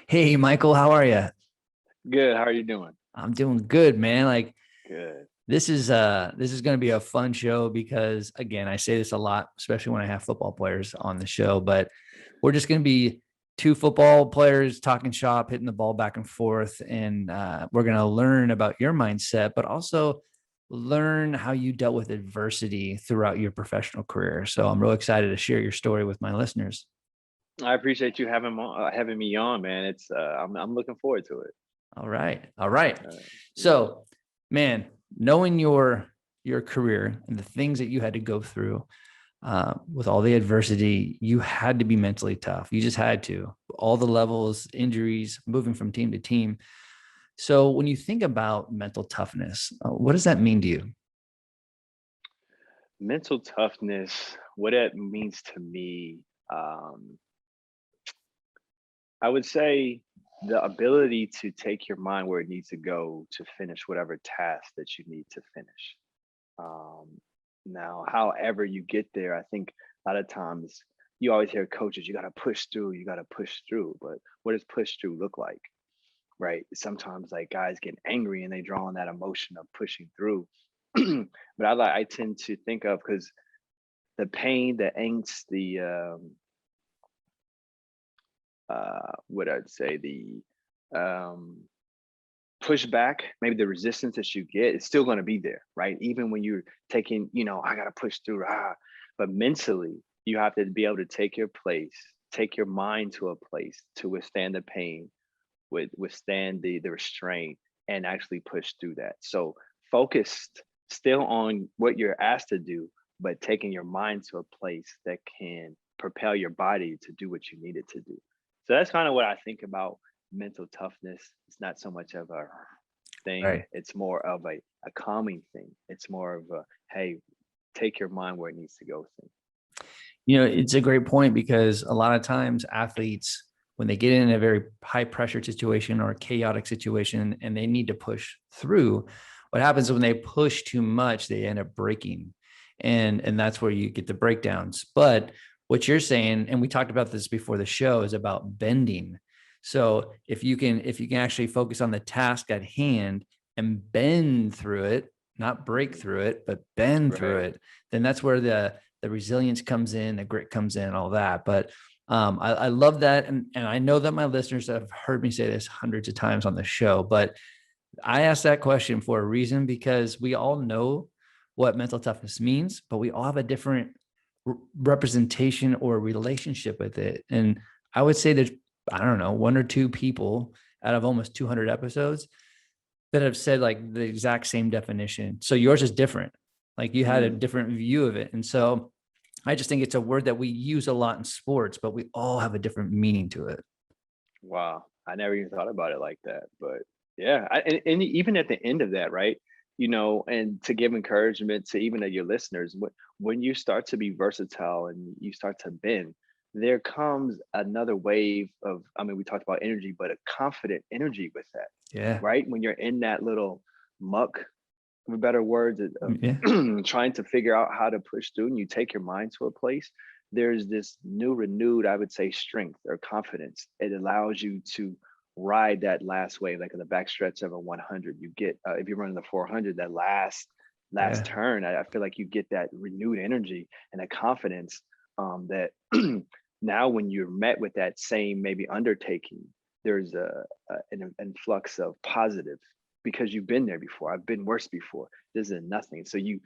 Hey, Michael, how are you? Good. How are you doing? I'm doing good, man. Like Good. this is going to be a fun show because again, I say this a lot, especially when I have football players on the show, but we're just going to be two football players talking shop, hitting the ball back and forth, and we're going to learn about your mindset, but also learn how you dealt with adversity throughout your professional career. So I'm really excited to share your story with my listeners. I appreciate you having me on, man. I'm looking forward to it. All right. All right. Yeah. So, man, knowing your career and the things that you had to go through with all the adversity, you had to be mentally tough. You just had to. All the levels, injuries, moving from team to team. So, when you think about mental toughness, what does that mean to you? Mental toughness, what it means to me, um, I would say the ability to take your mind where it needs to go to finish whatever task that you need to finish. Um, Now, however you get there, I think a lot of times you always hear coaches, you got to push through, you got to push through. But what does push through look like? Right? Sometimes like guys get angry and they draw on that emotion of pushing through. But I tend to think of because the pain, the angst, the what I'd say the um pushback, maybe the resistance that you get is still going to be there, right? Even when you're taking, I got to push through, but mentally, you have to be able to take your place, take your mind to a place to withstand the pain, withstand the restraint, and actually push through that. So focused still on what you're asked to do, but taking your mind to a place that can propel your body to do what you need it to do. So that's kind of what I think about mental toughness. It's not so much of a thing, Right. it's more of a calming thing. It's more of a, hey, take your mind where it needs to go thing. It's a great point because a lot of times athletes, when they get in a very high pressure situation or a chaotic situation and they need to push through, what happens is when they push too much, they end up breaking. And that's where you get the breakdowns. But what you're saying, and we talked about this before the show, is about bending. So if you can actually focus on the task at hand and bend through it, not break Mhm. through it, but bend through Right. it, then that's where the resilience comes in, the grit comes in, all that. But I love that. And I know that my listeners have heard me say this hundreds of times on the show, but I asked that question for a reason because we all know what mental toughness means, but we all have a different representation or relationship with it. And I would say there's, I don't know, one or two people out of almost 200 episodes that have said like the exact same definition. So yours is different. Like you had a Mm. different view of it. And so I just think it's a word that we use a lot in sports, but we all have a different meaning to it. Wow, I never even thought about it like that, but yeah, and even at the end of that, right? And to give encouragement to even to your listeners, when you start to be versatile and you start to bend, there comes another wave of, I mean, we talked about energy, but a confident energy with that, Yeah. right? When you're in that little muck, for better words, Yeah. of trying to figure out how to push through, and you take your mind to a place, there's this new renewed, I would say, strength or confidence. It allows you to ride that last wave, like in the backstretch of a 100. You get, if you're running the 400, that last Yeah. turn, I feel like you get that renewed energy and a confidence, that now when you're met with that same maybe undertaking, there's an influx of positive because you've been there before. I've been worse before. This is nothing. So you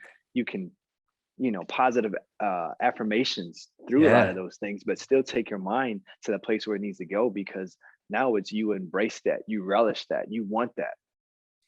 can, positive affirmations through a lot of Yeah. those things, but still take your mind to the place where it needs to go, because now it's, you embrace that, you relish that, you want that,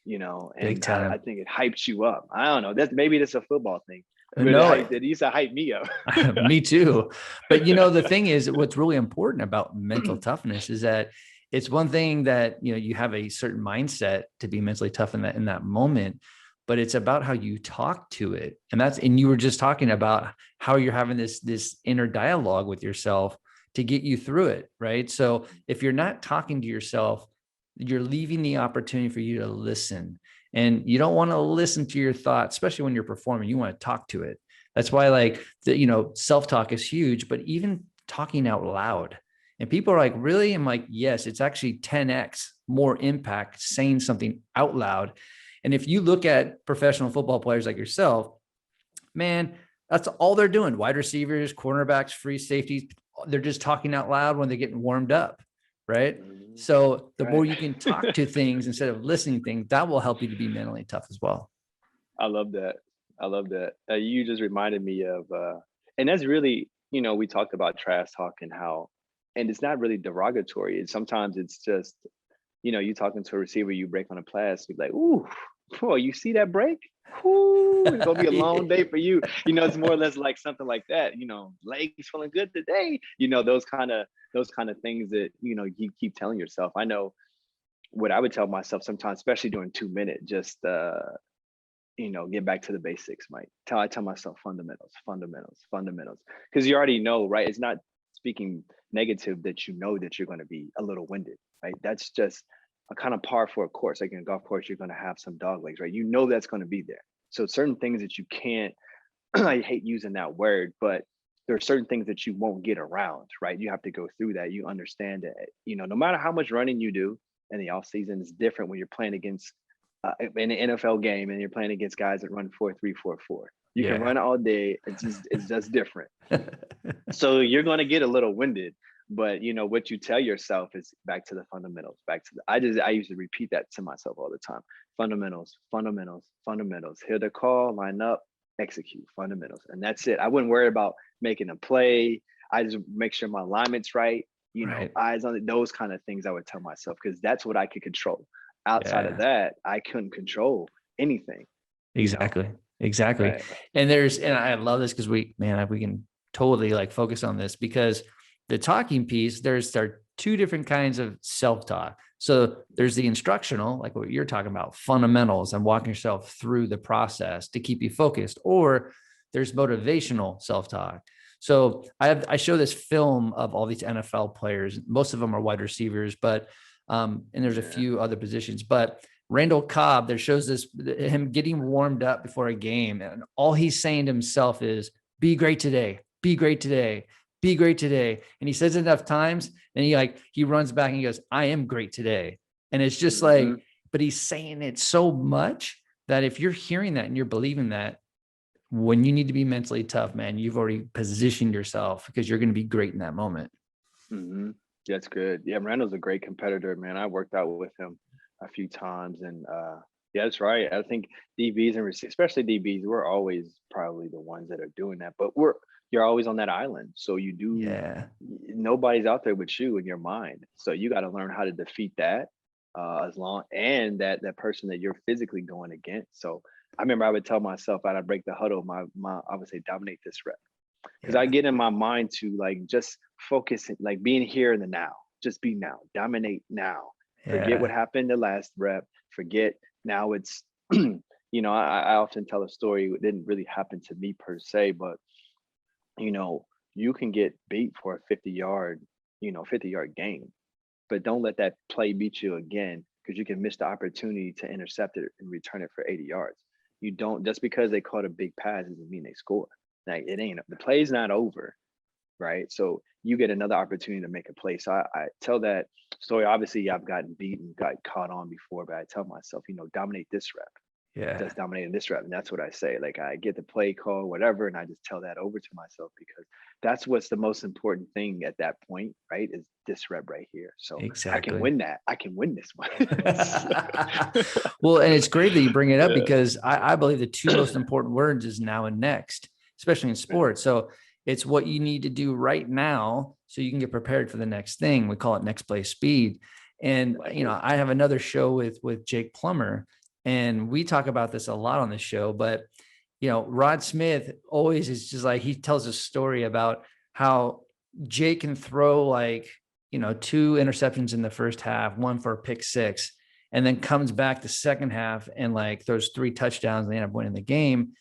Big and I time. think it hypes you up. I don't know. That's a football thing. But No, it used to hype me up. me too. But the thing is, what's really important about mental toughness is that it's one thing that you have a certain mindset to be mentally tough in that moment, but it's about how you talk to it. And you were just talking about how you're having this inner dialogue with yourself to get you through it, right? So if you're not talking to yourself, you're leaving the opportunity for you to listen. And you don't want to listen to your thoughts, especially when you're performing. You want to talk to it. That's why, like, self-talk is huge, but even talking out loud And people are like, really? I'm like, yes, it's actually 10x more impact saying something out loud. And if you look at professional football players like yourself, man, that's all they're doing. Wide receivers, cornerbacks, free safeties, they're just talking out loud when they're getting warmed up, right? So the more you can talk to things instead of listening things, that will help you to be mentally tough as well. I love that. I love that. You just reminded me of, and that's really, we talked about trash talk and how, and it's not really derogatory. Sometimes it's just, you talking to a receiver, you break on a pass, you're like, ooh, boy, you see that break? Ooh, it's gonna be a long day for you. It's more or less like something like that. Legs feeling good today. Those kind of things that you keep telling yourself. I know what I would tell myself sometimes, especially during 2 minute, just get back to the basics, Mike. I tell myself fundamentals, fundamentals, fundamentals. Because you already know, right? It's not speaking negative that that you're going to be a little winded, right? That's just a kind of par for a course. Like in a golf course, you're going to have some dog legs, right? That's going to be there. So certain things that you can't, I hate using that word, but there are certain things that you won't get around, right? You have to go through that. You understand that, no matter how much running you do in the off season, it's different when you're playing against in an NFL game and you're playing against guys that run 4-3-4-4. You can run all day. It's just different. So you're going to get a little winded, but what you tell yourself is back to the fundamentals. I used to repeat that to myself all the time. Fundamentals, fundamentals, fundamentals. Hear the call, line up, execute, fundamentals, and that's it. I wouldn't worry about making a play. I just make sure my alignment's right. Eyes on it. Those kind of things I would tell myself because that's what I could control. Outside of that, I couldn't control anything. Exactly. Right. And I love this because we can totally like focus on this because the talking piece, there are two different kinds of self-talk. So there's the instructional, like what you're talking about, fundamentals and walking yourself through the process to keep you focused, or there's motivational self-talk. So I show this film of all these NFL players. Most of them are wide receivers, but and there's a few other positions, but Randall Cobb, there shows him getting warmed up before a game. And all he's saying to himself is, be great today, be great today, be great today. And he says it enough times and he runs back and he goes, I am great today. And it's just but he's saying it so much that if you're hearing that and you're believing that, when you need to be mentally tough, man, you've already positioned yourself because you're going to be great in that moment. That's good. Yeah, Randall's a great competitor, man. I worked out with him a few times, and that's right. I think DBs and especially DBs, we're always probably the ones that are doing that. But you're always on that island, so you do. Nobody's out there with you in your mind, so you got to learn how to defeat that and that person that you're physically going against. So I remember I would tell myself, I'd break the huddle. I would say, dominate this rep. Because I get in my mind to like just focus, like being here in the now, just be now, dominate now. Forget what happened the last rep. Forget now it's, I often tell a story. It didn't really happen to me per se, but you can get beat for a 50-yard gain, but don't let that play beat you again because you can miss the opportunity to intercept it and return it for 80 yards. You don't, just because they caught a big pass doesn't mean they score. Like the play's not over, right? So you get another opportunity to make a play. So I tell that story. Obviously, I've gotten beaten, got caught on before, but I tell myself, dominate this rep. Just dominating this rep. And that's what I say. Like I get the play call, whatever, and I just tell that over to myself because that's what's the most important thing at that point, right? Is this rep right here. So I can win that. I can win this one. Well, and it's great that you bring it up because I believe the two most important words is now and next, especially in sports. So it's what you need to do right now so you can get prepared for the next thing. We call it next play speed. And, I have another show with Jake Plummer, and we talk about this a lot on the show, but, Rod Smith always is just like, he tells a story about how Jake can throw 2 interceptions in the first half, one for a pick 6, and then comes back the second half and throws 3 touchdowns and they end up winning the game.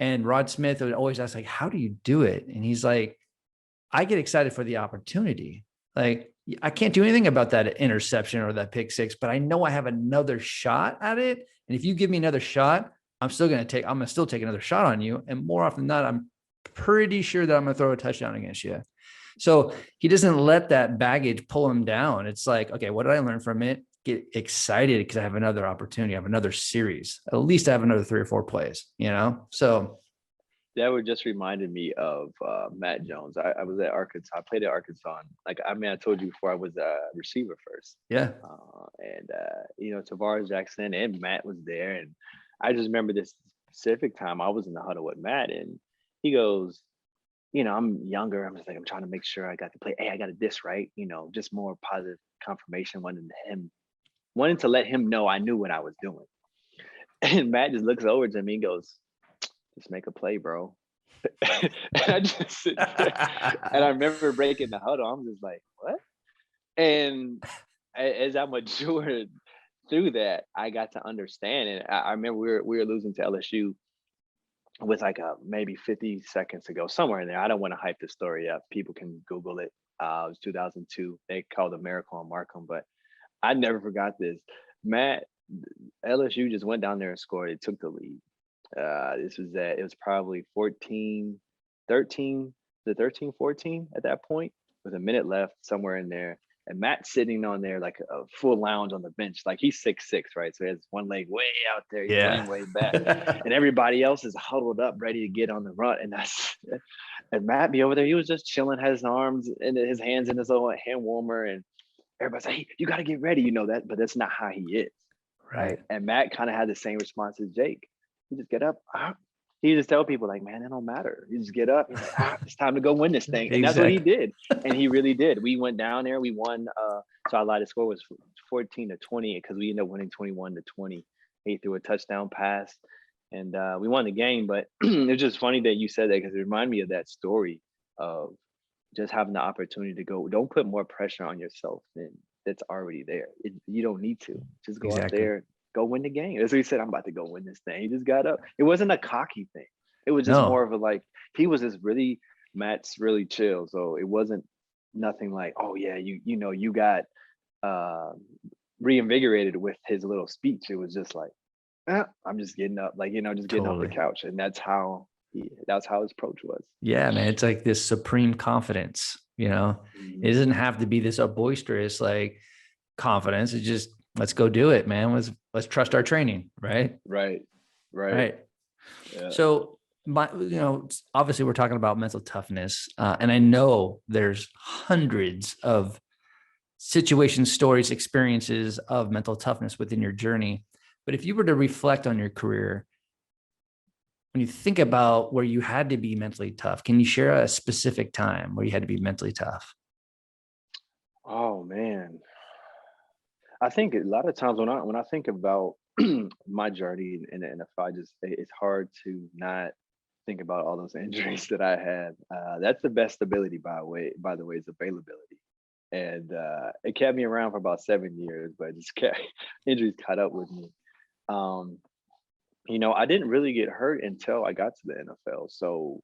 And Rod Smith would always ask, how do you do it? And he's like, I get excited for the opportunity. Like, I can't do anything about that interception or that pick 6, but I know I have another shot at it. And if you give me another shot, I'm still going to take another shot on you. And more often than not, I'm pretty sure that I'm going to throw a touchdown against you. So he doesn't let that baggage pull him down. It's like, okay, what did I learn from it? Get excited because I have another opportunity. I have another series. At least I have another 3 or 4 plays, you know? So That would just reminded me of Matt Jones. I was at Arkansas. I played at Arkansas. And, like, I mean, I told you before, I was a receiver first. yeah. And you know, Tavares Jackson and Matt was there. And I just remember this specific time I was in the huddle with Matt, and he goes, you know, I'm younger. I'm just like, I'm trying to make sure I got to play. Hey, I got this right. You know, just more positive confirmation, wanting to let him know I knew what I was doing. And Matt just looks over to me and goes, just make a play, bro. And I just sit there, and I remember breaking the huddle. I'm just like, what? And as I matured through that, I got to understand. And I remember we were losing to LSU with like maybe 50 seconds to go, somewhere in there. I don't want to hype the story up. People can Google it. It was 2002. They called a miracle on Markham, but I never forgot this. Matt, LSU just went down there and scored. It took the lead. It was probably 14, 13, the 13, 14 at that point, with a minute left, somewhere in there. And Matt sitting on there like a full lounge on the bench. Like, he's 6'6", right? So he has one leg way out there. He's laying way back. And everybody else is huddled up, ready to get on the run. And Matt be over there. He was just chilling, had his arms and his hands in his little hand warmer. And everybody's like, hey, you got to get ready. You know that, but that's not how he is. Right. And Matt kind of had the same response as Jake. You just get up. He just tell people like, man, it don't matter. You just get up. He's like, it's time to go win this thing. And that's what he did. And he really did. We went down there. We won. So our line score was 14-20 because we ended up winning 21-20. He threw a touchdown pass, and we won the game. But it's just funny that you said that, because it reminded me of that story of just having the opportunity to go. Don't put more pressure on yourself than that's already there. You don't need to. Just go out there, go win the game. As he said, I'm about to go win this thing. He just got up. It wasn't a cocky thing. It was just more of a, like, he was just really, Matt's really chill. So it wasn't nothing like, oh yeah, you know, you got reinvigorated with his little speech. It was just like, I'm just getting up, like, you know, just getting off the couch. And that's how his approach was. Yeah, man. It's like this supreme confidence, you know. It doesn't have to be this boisterous like confidence. It's just, let's go do it, man. Let's trust our training. Right. Yeah. So obviously we're talking about mental toughness. And I know there's hundreds of situations, stories, experiences of mental toughness within your journey. But if you were to reflect on your career, when you think about where you had to be mentally tough, can you share a specific time where you had to be mentally tough? Oh man. I think a lot of times when I think about my journey in the NFL, it's hard to not think about all those injuries that I had. That's the best ability, by the way, is availability. And it kept me around for about 7 years, but injuries caught up with me. You know, I didn't really get hurt until I got to the NFL. So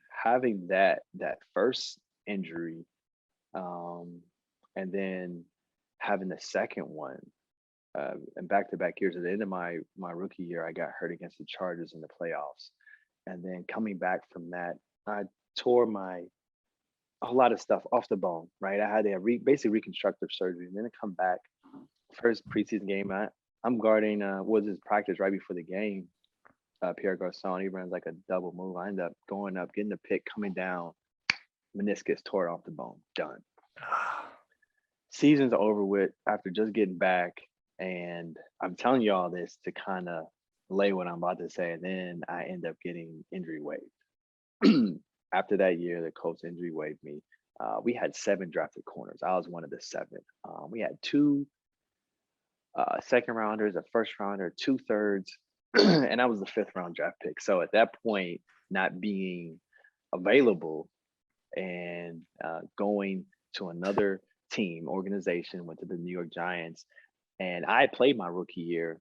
having that first injury, and then having the second one, and back-to-back years. At the end of my rookie year, I got hurt against the Chargers in the playoffs, and then coming back from that, I tore a whole lot of stuff off the bone. Right, I had basically reconstructive surgery, and then to come back, first preseason game, I'm guarding was his practice right before the game. Pierre Garçon, he runs like a double move. I end up going up, getting the pick, coming down, meniscus tore off the bone, done. Season's over with after just getting back. And I'm telling you all this to kind of lay what I'm about to say. And then I end up getting injury waived. After that year, the Colts injury waived me. We had 7 drafted corners. I was one of the 7. We had 2 second rounders, a first rounder, 2 thirds, and I was the 5th round draft pick. So at that point, not being available and going to another team organization, went to the New York Giants, and I played my rookie year,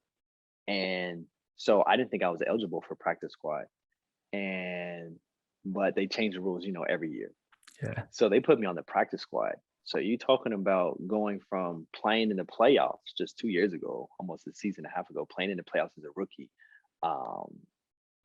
and so I didn't think I was eligible for practice squad, but they change the rules, you know, every year. Yeah. So they put me on the practice squad. So you're talking about going from playing in the playoffs just 2 years ago, almost a season and a half ago, playing in the playoffs as a rookie.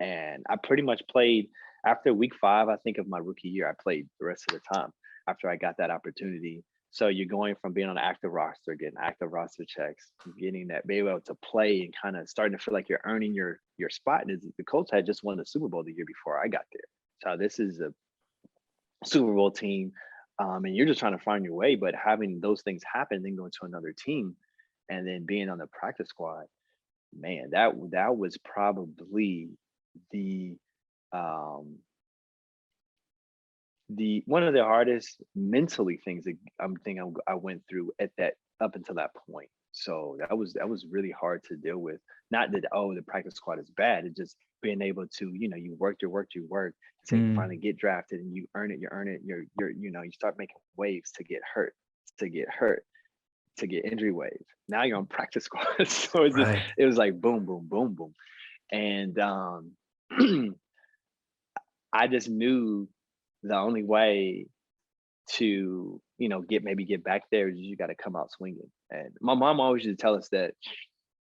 And I pretty much played after week 5, I think of my rookie year, I played the rest of the time after I got that opportunity. So you're going from being on an active roster, getting active roster checks, getting that, being able to play and kind of starting to feel like you're earning your spot. And the Colts had just won the Super Bowl the year before I got there. So this is a Super Bowl team, and you're just trying to find your way. But having those things happen, then going to another team, and then being on the practice squad, man, that was probably the um, the one of the hardest mentally things that I went through at that up until that point. So that was really hard to deal with. Not that, oh, the practice squad is bad. It's just being able to, you work to Mm, finally get drafted, and you earn it, you start making waves to get hurt, to get hurt, to get injury waves. Now you're on practice squad. So right. it was like boom, boom, boom, boom. And I just knew the only way to get back there, you got to come out swinging. And my mom always used to tell us that,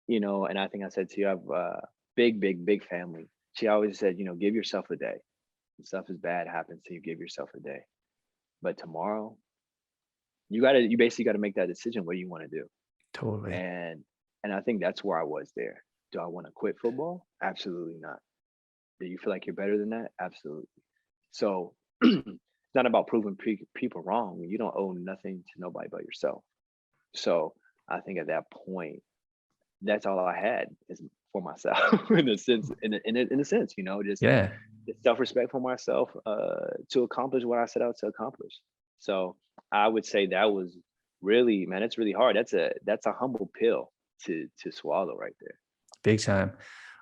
and I think I said to you, I have a big family. She always said, give yourself a day. When stuff is bad happens to you, give yourself a day. But tomorrow, you basically got to make that decision. What do you want to do? Totally. And I think that's where I was there. Do I want to quit football? Absolutely not. Do you feel like you're better than that? Absolutely. So it's not about proving people wrong. You don't owe nothing to nobody but yourself. So I think at that point, that's all I had is for myself in a sense, in a sense, just Yeah. self-respect for myself, to accomplish what I set out to accomplish. So I would say that was really, man, it's really hard. That's a humble pill to swallow right there. Big time.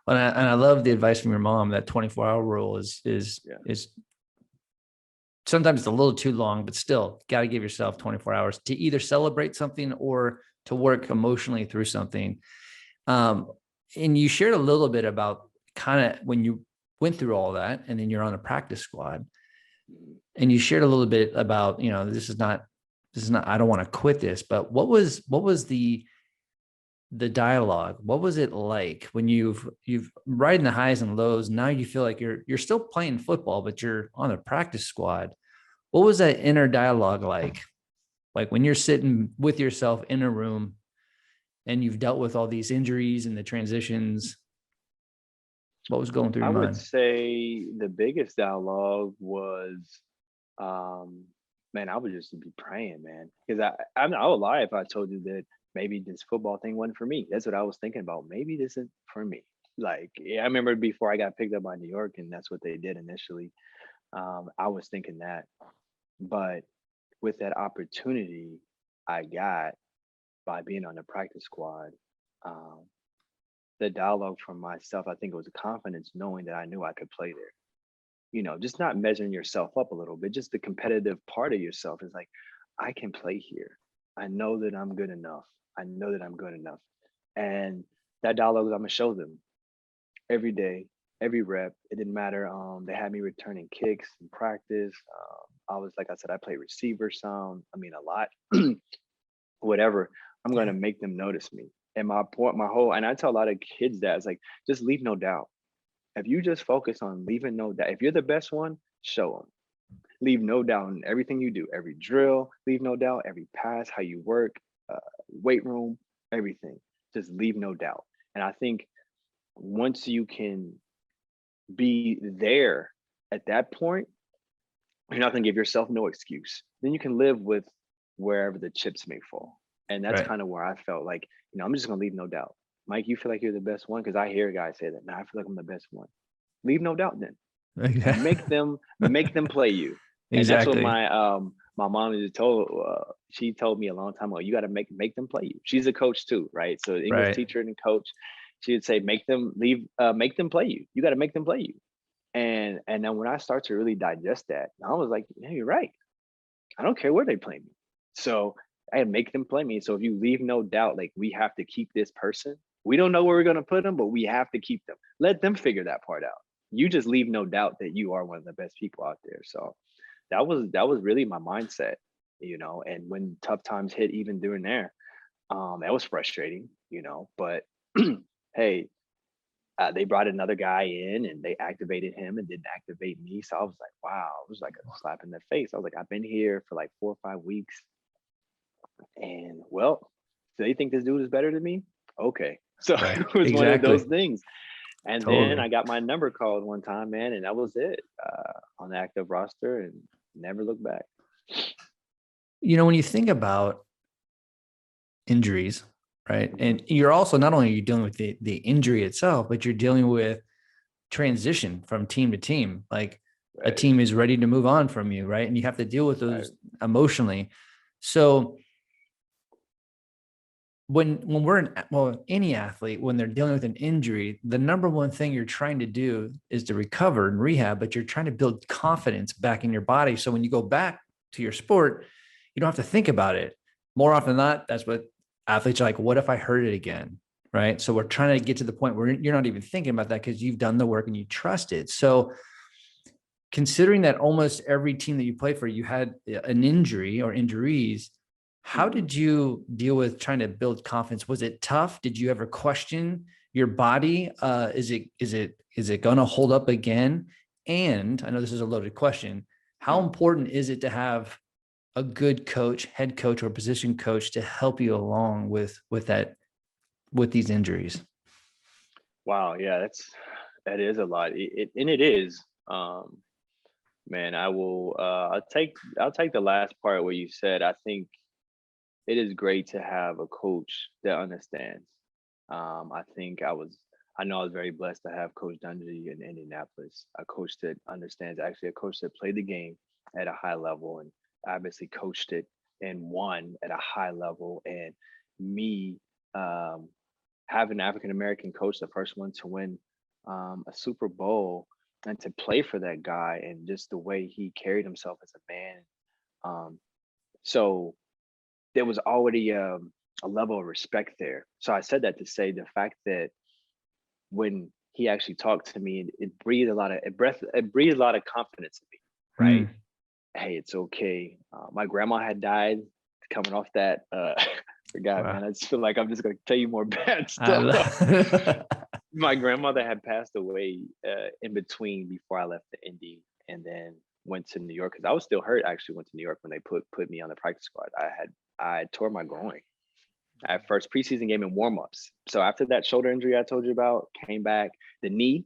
And I love the advice from your mom. That 24-hour rule Yeah. is sometimes it's a little too long, but still got to give yourself 24 hours to either celebrate something or to work emotionally through something. Um, and you shared a little bit about kind of when you went through all that, and then you're on a practice squad, Mhm. and you shared a little bit about, this is not, I don't want to quit this, but what was the dialogue? What was it like when you've riding the highs and lows? Now you feel like you're still playing football, but you're on a practice squad. What was that inner dialogue like? Like when you're sitting with yourself in a room and you've dealt with all these injuries and the transitions, what was going through I your would mind? say the biggest dialogue was, um, man, I would just be praying, man, because I would lie if I told you that maybe this football thing wasn't for me. That's what I was thinking about. Maybe this isn't for me. Like, yeah, I remember before I got picked up by New York, and that's what they did initially. I was thinking that, but with that opportunity I got by being on the practice squad, um, the dialogue for myself, I think it was a confidence knowing that I knew I could play there. Just not measuring yourself up a little bit, just the competitive part of yourself is like, I can play here. I know that I'm good enough. I know that I'm good enough. And that dialogue, I'm gonna show them every day, every rep. It didn't matter. They had me returning kicks in practice. I was, like I said, I played receiver some. I mean, a lot. Whatever. I'm gonna Yeah. make them notice me. And my point, and I tell a lot of kids that it's like, just leave no doubt. If you just focus on leaving no doubt, if you're the best one, show them. Leave no doubt in everything you do, every drill, leave no doubt, every pass, how you work, uh, weight room, everything. Just leave no doubt. And I think once you can be there at that point, you're not going to give yourself no excuse. Then you can live with wherever the chips may fall. And that's Right. kind of where I felt like, I'm just going to leave no doubt. Mike, you feel like you're the best one? Because I hear guys say that. Nah, I feel like I'm the best one. Leave no doubt then. Make them play you. And that's what Exactly. my mom is told. She told me a long time ago. You got to make them play you. She's a coach too, right? So English Right. teacher and coach. She would say, make them play you. You got to make them play you. And then when I start to really digest that, I was like, yeah, you're right. I don't care where they play me. So I make them play me. So if you leave no doubt, like we have to keep this person. We don't know where we're gonna put them, but we have to keep them. Let them figure that part out. You just leave no doubt that you are one of the best people out there. So that was really my mindset, And when tough times hit, even during there, that was frustrating, But hey, they brought another guy in and they activated him and didn't activate me. So I was like, wow, it was like a slap in the face. I was like, I've been here for like 4 or 5 weeks. And well, so they think this dude is better than me? Okay. So Right. it was one of those Exactly. things. And then I Totally. got my number called one time, man, and that was it, on the active roster and never looked back. When you think about injuries, right? Mhm. And you're also, not only are you dealing with the injury itself, but you're dealing with transition from team to team. Like a Right, team is ready to move on from you, right? And you have to deal with right. those emotionally. So when we're any athlete, when they're dealing with an injury, the number one thing you're trying to do is to recover and rehab, but you're trying to build confidence back in your body. So when you go back to your sport, you don't have to think about it. More often than not, that's what athletes are like, what if I hurt it again? Right. So we're trying to get to the point where you're not even thinking about that because you've done the work and you trust it. So considering that almost every team that you played for, you had an injury or injuries, how Mhm. did you deal with trying to build confidence? Was it tough? Did you ever question your body? Is it going to hold up again? And I know this is a loaded question. How Mhm. important is it to have a good coach, head coach, or position coach to help you along with these injuries? Wow, yeah, that is a lot. And it is. Man, I'll take the last part where you said I think it is great to have a coach that understands. I think I know I was very blessed to have Coach Dungy in Indianapolis, a coach that understands, actually a coach that played the game at a high level and obviously coached it and won at a high level. And me, um, having an African American coach, the first one to win a Super Bowl and to play for that guy and just the way he carried himself as a man. Um, so there was already a level of respect there. So I said that to say the fact that when he actually talked to me, it breathed a lot of confidence in me, right? Mm, Hey, it's okay. My grandma had died coming off that. Forgot, wow. man. I just feel like I'm just gonna tell you more bad I stuff. love My grandmother had passed away in between before I left the Indy and then went to New York because I was still hurt. I actually went to New York when they put me on the practice squad. I tore my groin at first preseason game in warmups. So after that shoulder injury I told you about, came back. The knee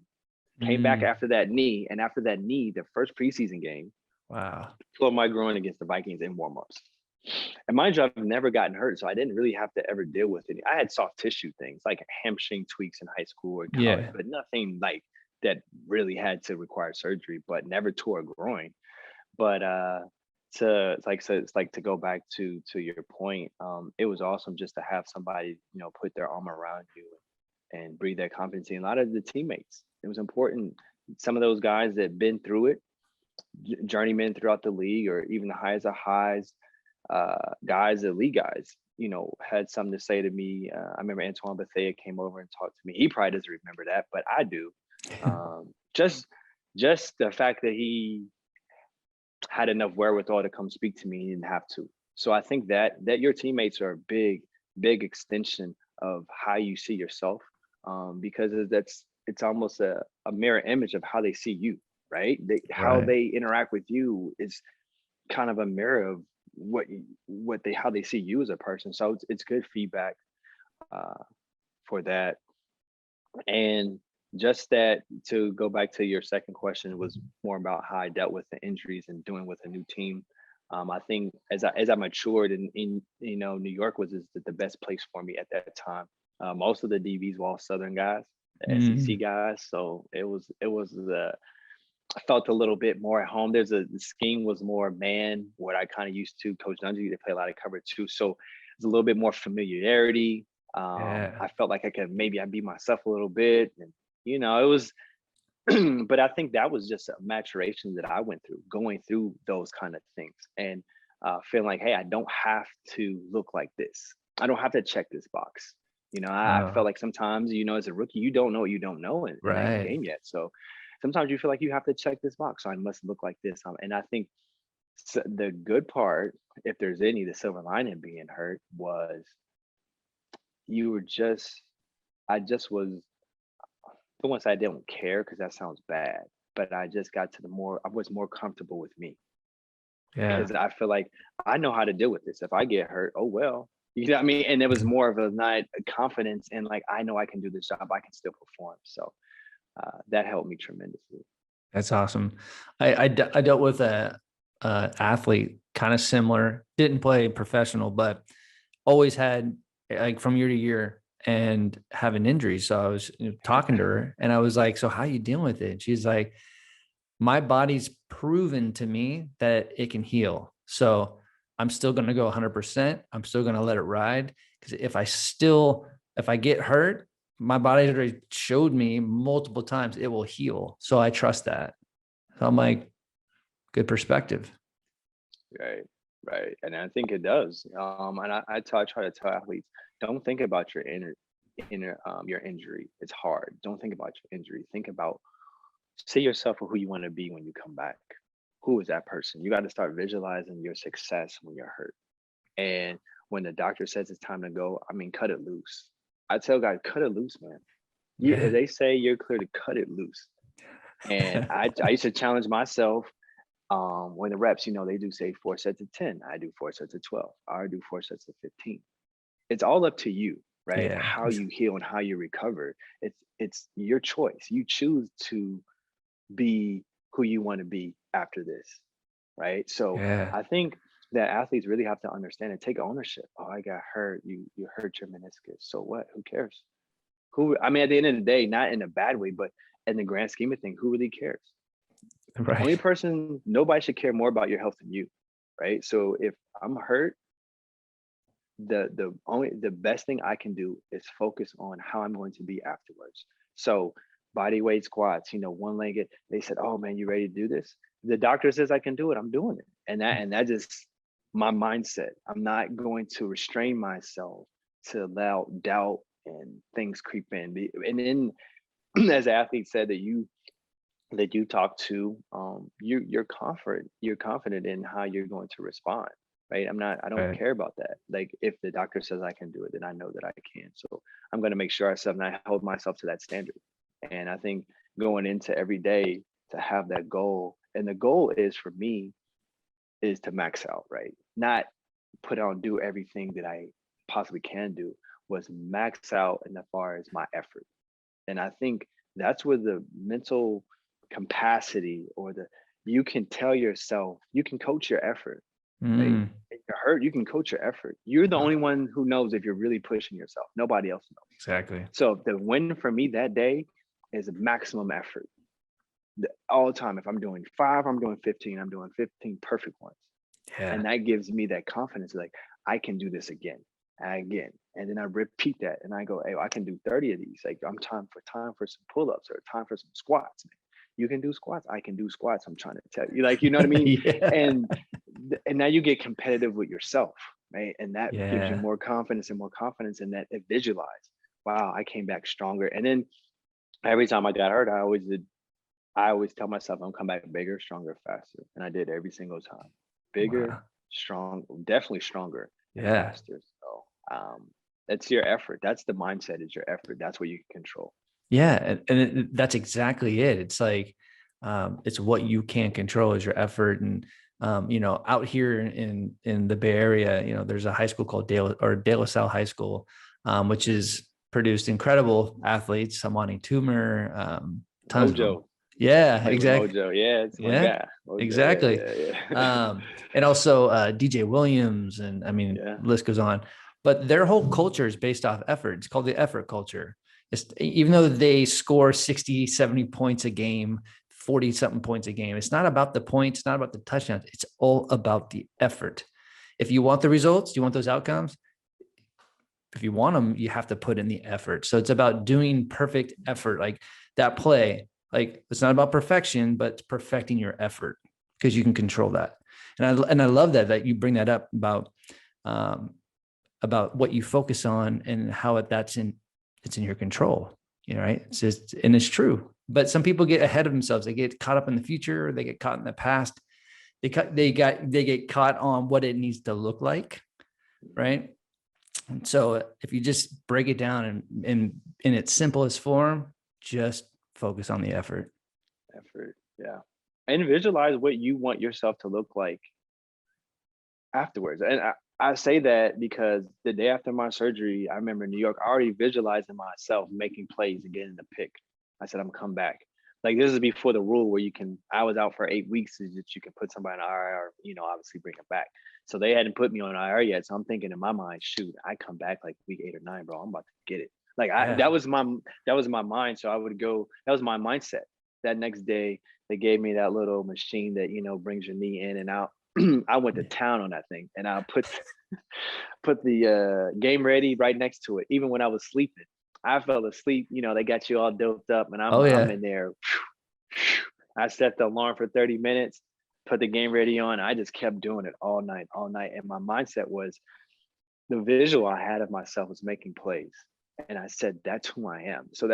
came back Mm, after that knee, and after that knee, the first preseason game, wow. tore my groin against the Vikings in warmups. And mind you, I've never gotten hurt, so I didn't really have to ever deal with it. I had soft tissue things like hamstring tweaks in high school or college, Yeah. but nothing like that really had to require surgery, but never tore a groin. But to like so it's like to go back to your point, it was awesome just to have somebody, put their arm around you and breathe that confidence in. A lot of the teammates, it was important. Some of those guys that been through it, journeymen throughout the league, or even the highs of highs, guys, the league guys, had something to say to me. I remember Antoine Bethea came over and talked to me. He probably doesn't remember that, but I do. Just the fact that he had enough wherewithal to come speak to me, he didn't have to. So I think that your teammates are a big extension of how you see yourself, because it's almost a mirror image of how they see you, right? How Right. they interact with you is kind of a mirror of what they how they see you as a person. So it's good feedback uh, for that. And just that, to go back to your second question, was more about how I dealt with the injuries and doing with a new team. I think as I matured in New York was the best place for me at that time. Most of the DBs were all Southern guys, SEC Mm, guys, so it was I felt a little bit more at home. The scheme was more man, what I kind of used to. Coach Dungy, they play a lot of cover too, so it's a little bit more familiarity. yeah. I felt like I'd be myself a little bit, and it was. But I think that was just a maturation that I went through, going through those kind of things, and feeling like, hey, I don't have to look like this. I don't have to check this box. I felt Oh, like sometimes, as a rookie, you don't know what you don't know, and it ain't the right. game yet. So sometimes you feel like you have to check this box. So I must look like this. And I think the good part, if there's any, the silver lining being hurt was you were just, I just was don't want to say I didn't care because that sounds bad, but I just got to I was more comfortable with me Yeah. because I feel like I know how to deal with this. If I get hurt, oh well. You know what I mean? And it was more of a not a confidence and like I know I can do this job, I can still perform. So that helped me tremendously. That's awesome. I dealt with a athlete kind of similar, didn't play professional, but always had like from year to year and having injuries. So I was talking to her and I was like, so how are you dealing with it? And she's like, my body's proven to me that it can heal. So I'm still going to go 100%. I'm still going to let it ride. Because if I get hurt, my body already showed me multiple times it will heal. So I trust that. So I'm like, good perspective. Right, right. And I think it does. And I try to tell athletes, don't think about your your injury. It's hard. Don't think about your injury. Think about see yourself for who you want to be when you come back. Who is that person? You got to start visualizing your success when you're hurt. And when the doctor says it's time to go, I mean, cut it loose. I tell guys, cut it loose, man. If Yeah. they say you're clear to cut it loose. And I used to challenge myself when the reps, they do say 4 sets of 10. I do 4 sets of 12. I do 4 sets of 15. It's all up to you, right? Yeah. How you heal and how you recover. It's your choice. You choose to be who you want to be after this, right? So Yeah. I think that athletes really have to understand and take ownership. Oh, I got hurt. You hurt your meniscus. So what? Who cares? Who? I mean, at the end of the day, not in a bad way, but in the grand scheme of things, who really cares? The only Right. person, nobody should care more about your health than you, right? So if I'm hurt, the best thing I can do is focus on how I'm going to be afterwards. So body weight squats, one legged. They said, "Oh man, you ready to do this?" The doctor says I can do it. I'm doing it, and that just my mindset. I'm not going to restrain myself to allow doubt and things creep in. And then, as the athlete said that you talk to, you're confident in how you're going to respond, right? I don't Right. care about that. Like if the doctor says I can do it, then I know that I can. So I'm going to make sure I hold myself to that standard. And I think going into every day to have that goal, and the goal is for me is to max out, right? Not do everything that I possibly can do, was max out in as far as my effort. And I think that's where the mental capacity or you can tell yourself, you can coach your effort, right? Mm. If you're hurt, you can coach your effort. You're the only one who knows if you're really pushing yourself. Nobody else knows. Exactly. So the win for me that day is maximum effort. All the time. If I'm doing 5, I'm doing 15, I'm doing 15 perfect ones. Yeah. And that gives me that confidence, like I can do this again and again. And then I repeat that and I go, hey, I can do 30 of these. Like I'm time for some pull-ups or time for some squats. You can do squats. I can do squats. I'm trying to tell you, like, you know what I mean? Yeah. And and now you get competitive with yourself, right? And that gives you Yeah. more confidence and that it visualize, wow, I came back stronger. And then every time I got hurt, I always tell myself I'm come back bigger, stronger, faster. And I did every single time. Bigger, Wow. strong, definitely stronger and Yeah. faster. So that's your effort. That's the mindset is your effort. That's what you can control. Yeah. That's exactly it. It's like, it's what you can control is your effort. And, out here in the Bay Area, there's a high school called De La Salle High School, which is produced incredible athletes, Amani Toomer, tons of them. Mojo. Yeah, Play with exactly. Mojo. Yeah, it's my Yeah, guy. Mojo. Yeah, exactly. yeah, yeah. And also DJ Williams, and I mean, Yeah. list goes on. But their whole culture is based off effort. It's called the effort culture. Even though they score 60, 70 points a game, 40 something points a game, it's not about the points, not about the touchdowns. It's all about the effort. If you want the results, you want those outcomes. If you want them, you have to put in the effort. So it's about doing perfect effort, like that play. Like it's not about perfection, but it's perfecting your effort because you can control that. And I love that you bring that up um, about what you focus on and how it's in your control. Right? It's just, and it's true. But some people get ahead of themselves. They get caught up in the future, or they get caught in the past. They get caught on what it needs to look like, right? And so if you just break it down in its simplest form, just focus on the effort. Effort. Yeah. And visualize what you want yourself to look like afterwards. And I say that because the day after my surgery, I remember in New York, I already visualizing myself making plays and getting the pick. I said, I'm gonna come back. Like this is before the rule where I was out for 8 weeks, is that you can put somebody on IR, obviously bring them back. So they hadn't put me on IR yet. So I'm thinking in my mind, shoot, I come back like week 8 or 9, bro. I'm about to get it. Like Yeah. that was my mind. So I would go, that was my mindset. That next day, they gave me that little machine that, brings your knee in and out. I went to town on that thing, and I put the game ready right next to it. Even when I was sleeping, I fell asleep. They got you all doped up, and Oh I'm yeah. in there. I set the alarm for 30 minutes, put the game ready on. I just kept doing it all night, and my mindset was the visual I had of myself was making plays, and I said that's who I am. So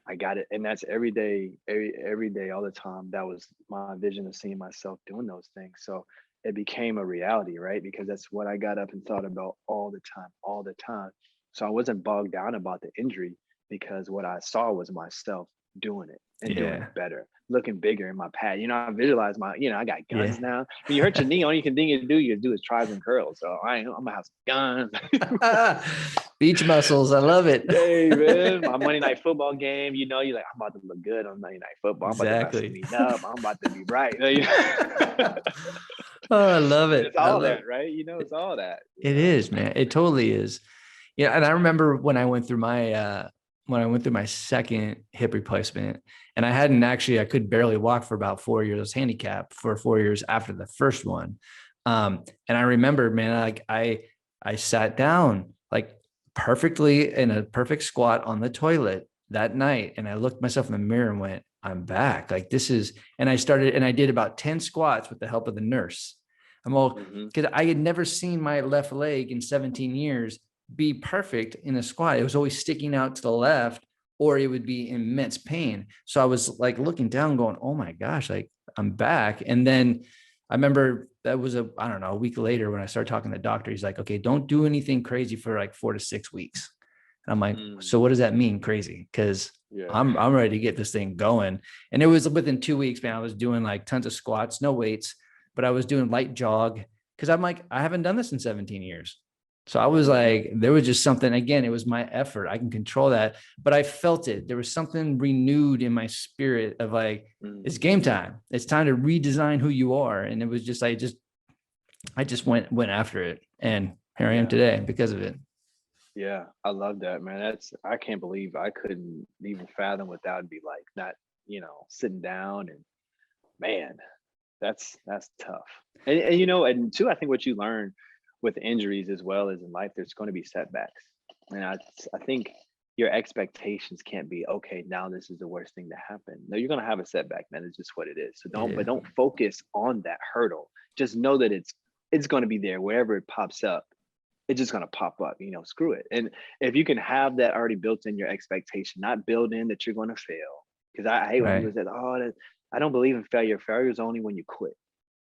I got it, and that's every day, every day, all the time. That was my vision of seeing myself doing those things. So it became a reality, right? Because that's what I got up and thought about all the time, all the time. So I wasn't bogged down about the injury, because what I saw was myself doing it and doing Yeah. it better, looking bigger in my pad. I visualize I got Yeah. guns now. When you hurt your knee, only thing you can do is tries and curls. So I'm gonna have some guns. Beach muscles. I love it. Hey man, my Monday night football game, you're like, I'm about to look good on Monday night football. I'm about to mess some Exactly. meat up. I'm about to be right. Oh, I love it. It's I all love that, right? it. It's all that. It is, man. It totally is. Yeah. And I remember when I went through my second hip replacement, and I could barely walk for about 4 years. I was handicapped for 4 years after the first one. And I remember, man, like I sat down like perfectly in a perfect squat on the toilet that night. And I looked myself in the mirror and went, I'm back. Like and I did about 10 squats with the help of the nurse. I'm all, Hmm. because I had never seen my left leg in 17 years be perfect in a squat. It was always sticking out to the left, or it would be immense pain. So I was like looking down going, oh my gosh, like I'm back. And then I remember that was I don't know, a week later when I started talking to the doctor, he's like, okay, don't do anything crazy for like 4 to 6 weeks. And I'm like, Mm, so what does that mean, crazy? Because yeah. I'm ready to get this thing going. And it was within 2 weeks, man. I was doing like tons of squats, no weights, but I was doing light jog, because I'm like, I haven't done this in 17 years. So I was Hmm. like, there was just something, again, it was my effort. I can control that, but I felt it. There was something renewed in my spirit of like, it's game Hmm. time. It's time to redesign who you are. And it was just, I just went after it. And here I am Yeah. today because of it. Yeah. I love that, man. I can't believe I couldn't even fathom what that would be like. Not, sitting down, and man, that's tough. And two, I think what you learn with injuries as well as in life, there's going to be setbacks. And I think your expectations can't be, okay, now this is the worst thing to happen. No, you're going to have a setback, man. It's just what it is. So Yeah. don't focus on that hurdle. Just know that it's going to be there wherever it pops up. It's just going to pop up, screw it. And if you can have that already built in your expectation, not build in that you're going to fail. Because I hate when Right. people say, oh, I don't believe in failure. Failure is only when you quit.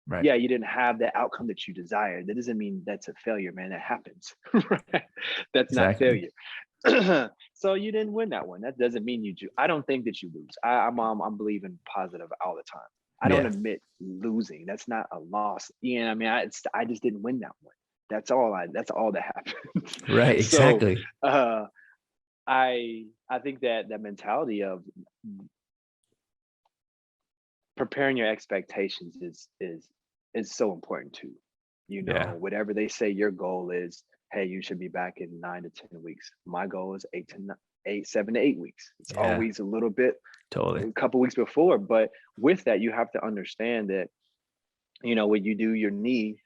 Right. Yeah, you didn't have the outcome that you desired. That doesn't mean that's a failure, man. That happens. Right? That's not Exactly. failure. So you didn't win that one. That doesn't mean you do. I don't think that you lose. I'm believing positive all the time. I don't Yeah. admit losing. That's not a loss. I mean, I just didn't win that one. That's all that happened. Right. So Exactly. uh I think that mentality of preparing your expectations is so important too. Yeah. Whatever they say your goal is, hey, you should be back in 9 to 10 weeks. My goal is 7 to 8 weeks. It's Yeah. always a little bit, Totally. a couple weeks before. But with that, you have to understand that, when you do your knee,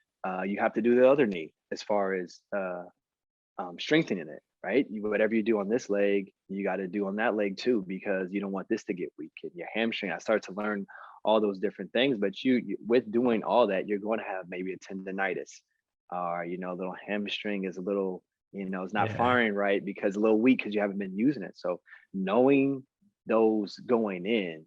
you have to do the other knee as far as strengthening it, right? Whatever you do on this leg, you got to do on that leg too, because you don't want this to get weak. And your hamstring, I started to learn all those different things. But with doing all that, you're going to have maybe a tendonitis, or little hamstring is a little, it's not Yeah. firing right because a little weak because you haven't been using it. So knowing those going in,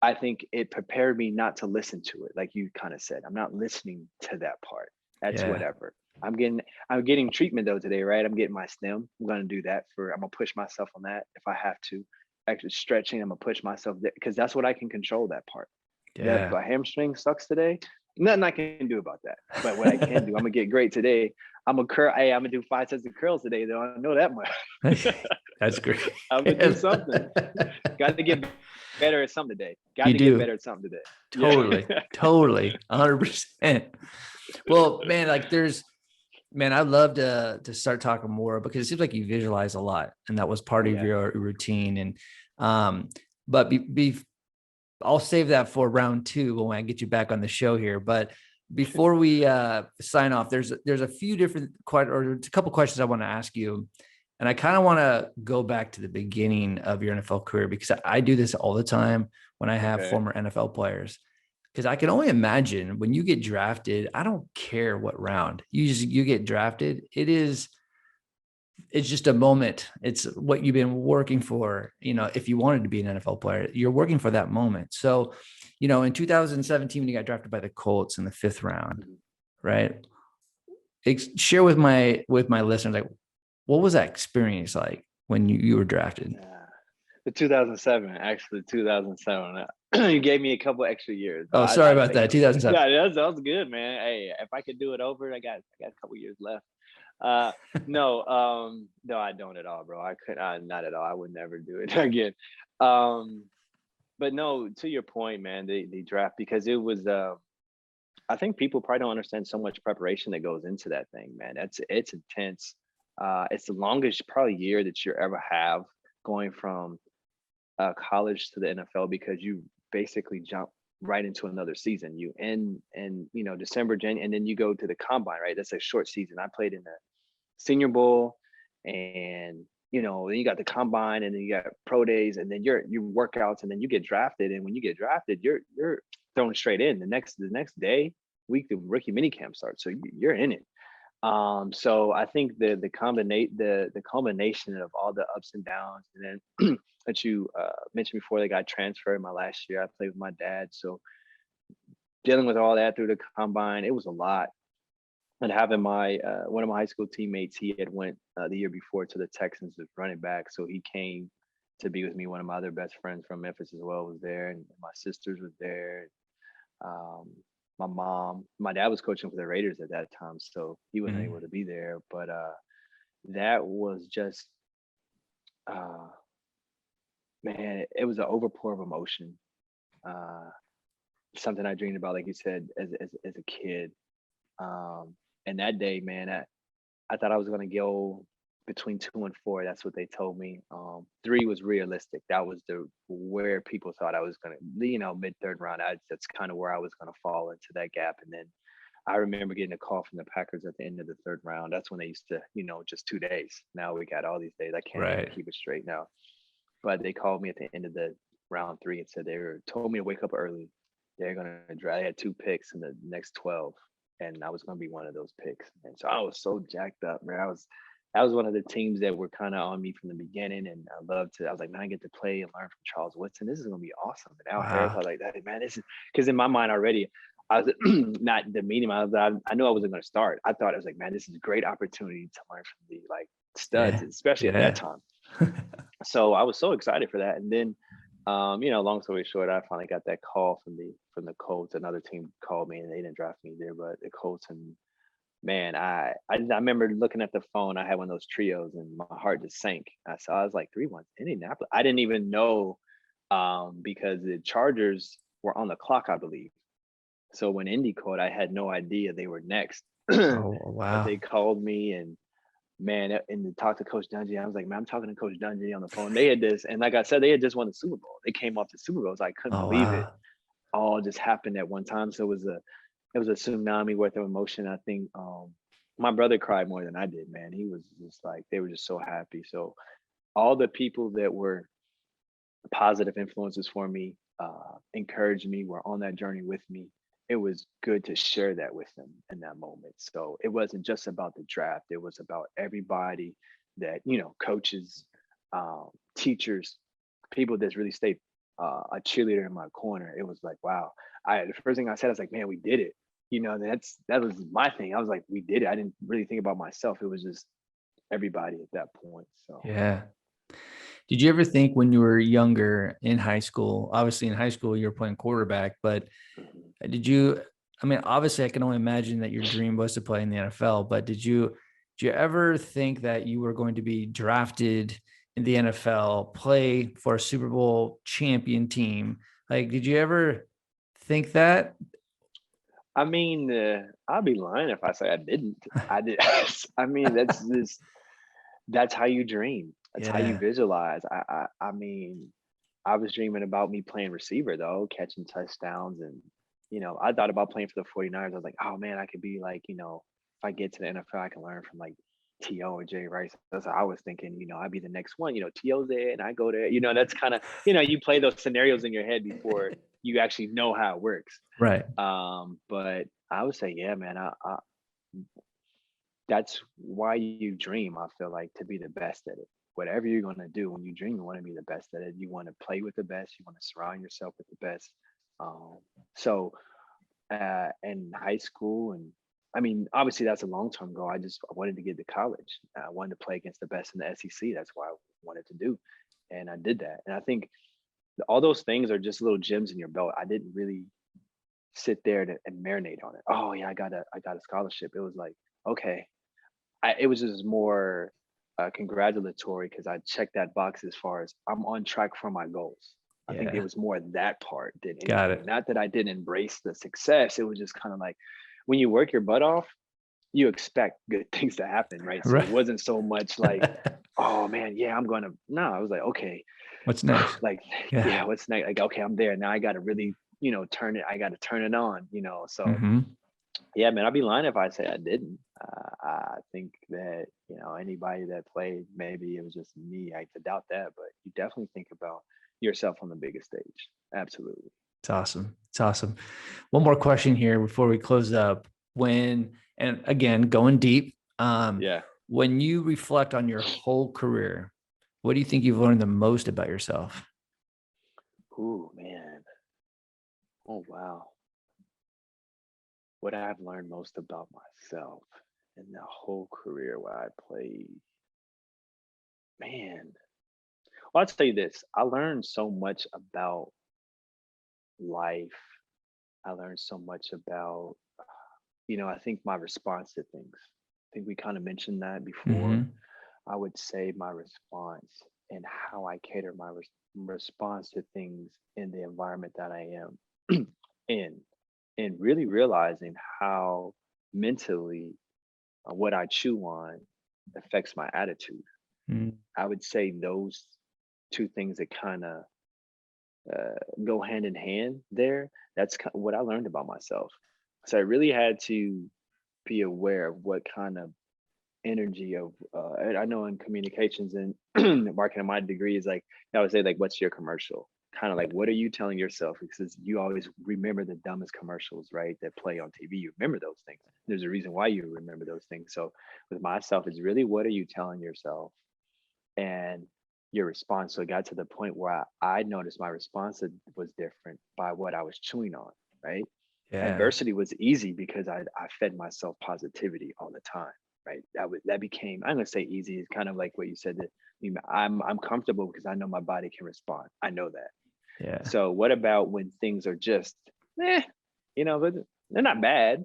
I think it prepared me not to listen to it. Like you kind of said, I'm not listening to that part. That's Yeah. whatever. I'm getting treatment though today, right? I'm getting my stem. I'm gonna do that I'm gonna push myself on that if I have to. Actually stretching, I'm gonna push myself there because that's what I can control, that part. If Yeah. a hamstring sucks today, nothing I can do about that. But what I can do, I'm gonna get great today. I'm gonna do 5 sets of curls today, though. I know that much. That's great. I'm gonna do something. Got to get better at something today. Got You to get do. better at something today. Totally. Yeah. Totally. 100%. Well, man, like man, I'd love to start talking more because it seems like you visualize a lot and that was part of Yeah. your routine. And, but I'll save that for round 2 when I get you back on the show here. But before we sign off, there's a few different or a couple questions I want to ask you. And I kind of want to go back to the beginning of your NFL career because I do this all the time when I have Okay. former NFL players. Because I can only imagine when you get drafted, I don't care what round you get drafted. It's just a moment. It's what you've been working for. If you wanted to be an NFL player, you're working for that moment. So, in 2017, when you got drafted by the Colts in the 5th round, Mhm. right? Share with my listeners, like, what was that experience like when you were drafted? Yeah. The 2007, actually 2007. You gave me a couple extra years, but Oh, sorry I about take that. it. 2007. Yeah, that was good, man. Hey, if I could do it over, I got a couple years left. No, I don't at all, bro. I could not at all. I would never do it again. Um, but no, to your point, man, the draft, because it was I think people probably don't understand so much preparation that goes into that thing, man. It's intense. It's the longest probably year that you ever have going from college to the NFL because you basically jump right into another season. You end in December, January, and then you go to the combine, right? That's a short season. I played in the Senior Bowl, and then you got the combine, and then you got pro days, and then your workouts, and then you get drafted. And when you get drafted, you're thrown straight in. The next day, week, the rookie mini camp starts, so you're in it. So I think the combination of all the ups and downs, and then that you mentioned before, they got transferred my last year. I played with my dad, so dealing with all that through the combine, it was a lot. And having my one of my high school teammates, he had went the year before to the Texans as running back, so he came to be with me. One of my other best friends from Memphis as well was there, and my sisters was there. Um, my mom, my dad was coaching for the Raiders at that time, so he wasn't Mhm. able to be there. But that was just, uh, man, it was an overpour of emotion. Uh, Something I dreamed about, like you said, as a kid. And that day, man, I thought I was going to go between 2 and 4. That's what they told me. 3 was realistic. That was the where people thought I was going to, mid third round. That's kind of where I was going to fall into that gap. And then I remember getting a call from the Packers at the end of the third round. That's when they used to, just 2 days. Now we got all these days. I can't even Right. keep it straight now. But they called me at the end of the round 3 and said told me to wake up early. They're gonna draft. I had 2 picks in the next 12, and I was gonna be one of those picks. And so I was so jacked up, man. That was one of the teams that were kind of on me from the beginning, and I was like, man, I get to play and learn from Charles Woodson. This is gonna be awesome. And Al Harris, I Wow. was like, that man, this is because in my mind already, I was not demeaning. I knew I wasn't gonna start. I thought it was like, man, this is a great opportunity to learn from the like studs, Yeah. especially at that Yeah. time. So I was so excited for that. And then, long story short, I finally got that call from the Colts. Another team called me, and they didn't draft me there, but the Colts. And man, I remember looking at the phone. I had one of those trios, and my heart just sank. I was like 3-1 Indianapolis. I didn't even know, because the Chargers were on the clock, I believe. So when Indy called, I had no idea they were next. Oh, But wow. they called me, and man, and to talk to Coach Dungy, I was like, man, I'm talking to Coach Dungy on the phone. They had this, and like I said, they had just won the Super Bowl. They came off the Super Bowl, so I couldn't Oh, believe it. wow. All just happened at one time. So it was a tsunami worth of emotion. I think my brother cried more than I did, man. He was just like they were just so happy. So all the people that were positive influences for me, encouraged me, were on that journey with me. It was good to share that with them in that moment. So it wasn't just about the draft, it was about everybody that, coaches, teachers, people that's really stayed a cheerleader in my corner. It was like, wow. The first thing I said, I was like, man, we did it. that was my thing. I was like, we did it. I didn't really think about myself. It was just everybody at that point. So Yeah. Did you ever think when you were younger in high school, obviously in high school, you were playing quarterback, but mhm. did you, I mean, obviously I can only imagine that your dream was to play in the NFL, but did you ever think that you were going to be drafted in the NFL, play for a Super Bowl champion team? Like, did you ever think that? I mean, I'll be lying if I say I didn't. I did. I mean, that's how you dream. That's how you Yeah. visualize. I mean, I was dreaming about me playing receiver though, catching touchdowns. And, I thought about playing for the 49ers. I was like, oh man, I could be like, if I get to the NFL, I can learn from like T.O. or Jerry Rice. That's what I was thinking, I'd be the next one. T.O.'s there and I go there. That's kind of, you play those scenarios in your head before you actually know how it works. Right. But I would say, yeah, man, that's why you dream. I feel like, to be the best at it. Whatever you're gonna do when you dream, you want to be the best at it. You want to play with the best. You want to surround yourself with the best. Um, so in high school, and I mean, obviously that's a long term goal. I wanted to get to college. I wanted to play against the best in the SEC. That's what I wanted to do, and I did that. And I think all those things are just little gems in your belt. I didn't really sit there and marinate on it. Oh yeah, I got a scholarship. It was like, okay, it was just more congratulatory because I checked that box as far as I'm on track for my goals. I think it Yeah. was more that part than Got anything. it. Not that I didn't embrace the success. It was just kind of like, when you work your butt off, you expect good things to happen, right? So it Right. wasn't so much like, oh man, yeah, I'm gonna. No, I was like, okay, What's next? like, Yeah. yeah, what's next? Like, okay, I'm there now. I got to really, turn it. I got to turn it on. So Hmm. yeah, man, I'd be lying if I say I didn't. I think that, anybody that played, maybe it was just me. I to doubt that, but you definitely think about yourself on the biggest stage. Absolutely. It's awesome. It's awesome. One more question here before we close up. And again, going deep, Yeah. when you reflect on your whole career, what do you think you've learned the most about yourself? Ooh, man. Oh, wow. What I've learned most about myself in the whole career where I played, man. Well, I'll tell you this. I learned so much about life. I learned so much about, I think my response to things. I think we kind of mentioned that before. Hmm. I would say my response and how I cater my response to things in the environment that I am in, and really realizing how mentally what I chew on affects my attitude. I would say those two things that kind of go hand in hand there. That's what I learned about myself. So I really had to be aware of what kind of energy of and I know in communications and marketing, my degree is like, I would say, like, what's your commercial, kind of like, what are you telling yourself, because you always remember the dumbest commercials, right, that play on TV. You remember those things. There's a reason why you remember those things. So with myself, it's really, what are you telling yourself, and your response. So it got to the point where I noticed my response was different by what I was chewing on, right? Yeah. Adversity was easy because I fed myself positivity all the time, right? That became, I'm gonna say easy. It's kind of like what you said, that I'm comfortable because I know my body can respond. I know that. Yeah. So what about when things are just, eh, but they're not bad.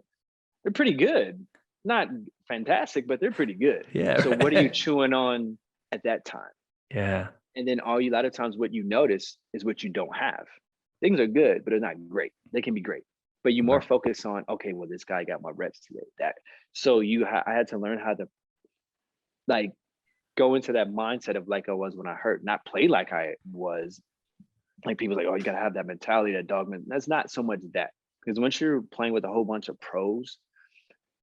They're pretty good. Not fantastic, but they're pretty good. Yeah. So what are you Right. chewing on at that time? Yeah. And then a lot of times what you notice is what you don't have. Things are good, but they're not great. They can be great, but you more Right. focus on, okay, well, this guy got my reps today. That so I had to learn how to, like, go into that mindset of like I was when I hurt, not play like I was. Like, people like, oh, you gotta have that mentality, that dog. That's not so much that, because once you're playing with a whole bunch of pros,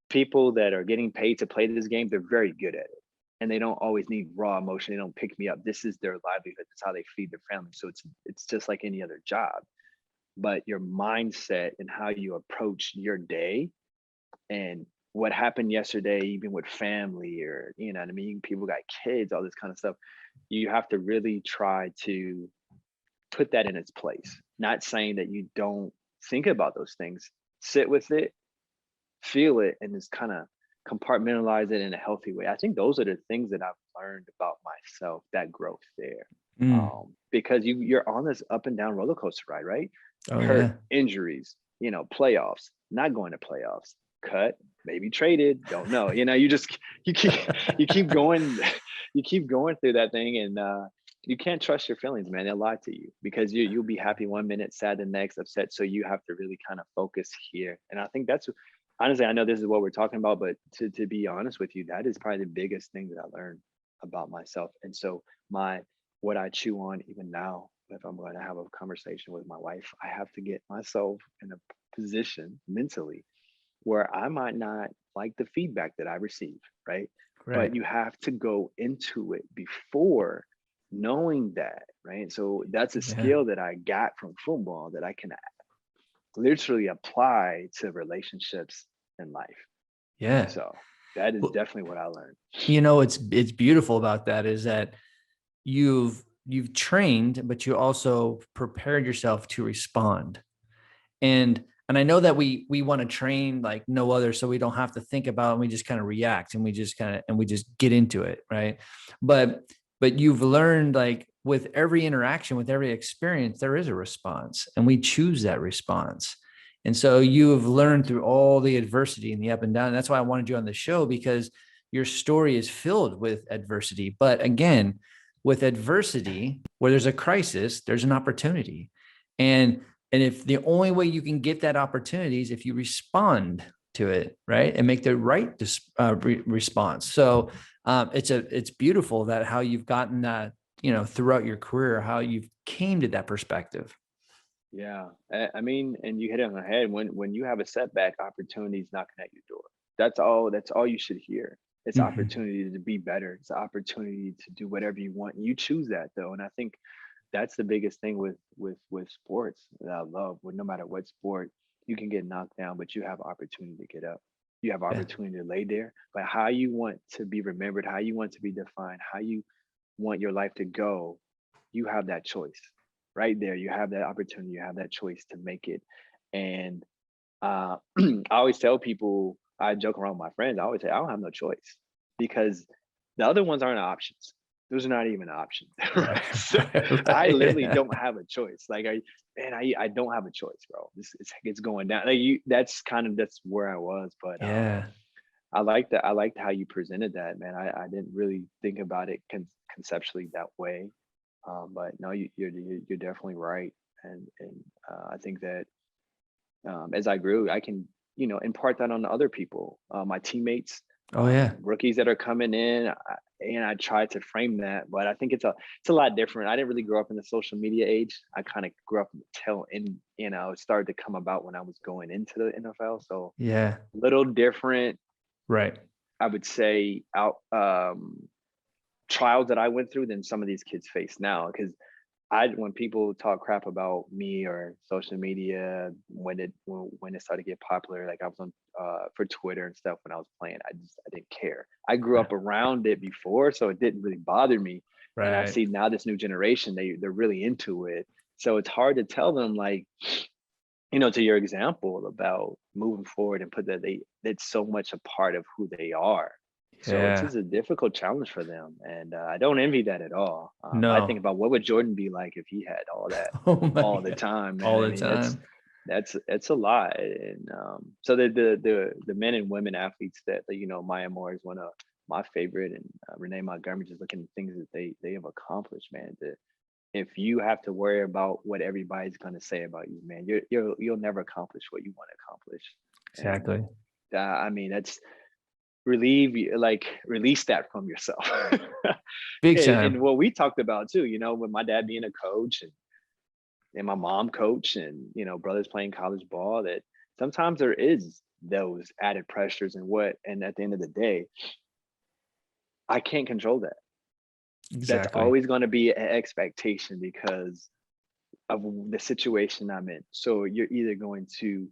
people that are getting paid to play this game, they're very good at it. And they don't always need raw emotion. They don't pick me up. This is their livelihood. That's how they feed their family. So it's just like any other job. But your mindset and how you approach your day, and what happened yesterday, even with family, or what I mean, people got kids, all this kind of stuff. You have to really try to put that in its place. Not saying that you don't think about those things. Sit with it, feel it and just kind of compartmentalize it in a healthy way. I think those are the things that I've learned about myself, that growth there. Mm. Because you're on this up and down roller coaster ride, right? Oh Hurt, yeah. injuries, playoffs, not going to playoffs, cut, maybe traded, don't know. You just you keep you keep going, you keep going through that thing, and you can't trust your feelings, man. They'll lie to you because you'll be happy one minute, sad the next, upset. So you have to really kind of focus here. And I think that's honestly, I know this is what we're talking about, but to be honest with you, that is probably the biggest thing that I learned about myself. And so what I chew on even now, if I'm going to have a conversation with my wife, I have to get myself in a position mentally where I might not like the feedback that I receive, right? Right. But you have to go into it before knowing that, right? So that's a Yeah. skill that I got from football that I can literally apply to relationships in life. Yeah. So that is Well, definitely what I learned. it's beautiful about that is that you've trained, but you also prepared yourself to respond. And I know that we want to train like no other, so we don't have to think about it, and we just kind of react, and we just get into it, right? But you've learned, like, with every interaction, with every experience, there is a response, and we choose that response. And so you have learned through all the adversity and the up and down. And that's why I wanted you on the show, because your story is filled with adversity. But again, with adversity, where there's a crisis, there's an opportunity. And if the only way you can get that opportunity is if you respond to it, right, and make the right response. So it's beautiful that how you've gotten that, throughout your career, how you've came to that perspective. Yeah, I mean, and you hit it on the head. When you have a setback, opportunities knocking at your door. That's all. That's all you should hear. It's Mhm. opportunity to be better. It's an opportunity to do whatever you want. You choose that though, and I think that's the biggest thing with sports that I love. With no matter what sport, you can get knocked down, but you have opportunity to get up. You have Yeah. opportunity to lay there. But how you want to be remembered, how you want to be defined, how you want your life to go, you have that choice right there. You have that opportunity. You have that choice to make it. And I always tell people, I joke around with my friends. I always say I don't have no choice because the other ones aren't options. Those are not even options, Right. right? So I Right. literally Yeah. don't have a choice. Like, I don't have a choice, bro. It's going down. Like that's where I was. But Yeah. I like that. I liked how you presented that, man. I didn't really think about it conceptually that way. But no, you're definitely right. And I think that as I grew, I can, impart that on other people, my teammates, Oh yeah. rookies that are coming in, and I try to frame that. But I think it's a lot different. I didn't really grow up in the social media age. I kind of grew up in the tail end. It started to come about when I was going into the NFL. So Yeah. little different, Right. I would say, out trials that I went through than some of these kids face now. Because when people talk crap about me or social media when it started to get popular, like I was on for Twitter and stuff when I was playing, I didn't care. I grew up around it before, so it didn't really bother me. And I Right. see now this new generation, they're really into it. So it's hard to tell them, like, to your example about moving forward and put that it's so much a part of who they are. So it's Yeah. just a difficult challenge for them, and I don't envy that at all. I think No. about what would Jordan be like if he had all that Oh my all the God. time, man. All I the mean, time. that's a lot. And so the men and women athletes that Maya Moore is one of my favorite, and Renee Montgomery, just looking at things that they have accomplished, man. If you have to worry about what everybody's going to say about you, man, you'll never accomplish what you want to accomplish. And Exactly. I mean, that's release that from yourself. Big and time. what we talked about too, with my dad being a coach, and my mom coach, and brothers playing college ball, that sometimes there is those added pressures, and at the end of the day, I can't control that. That's Exactly. always going to be an expectation because of the situation I'm in. So you're either going to,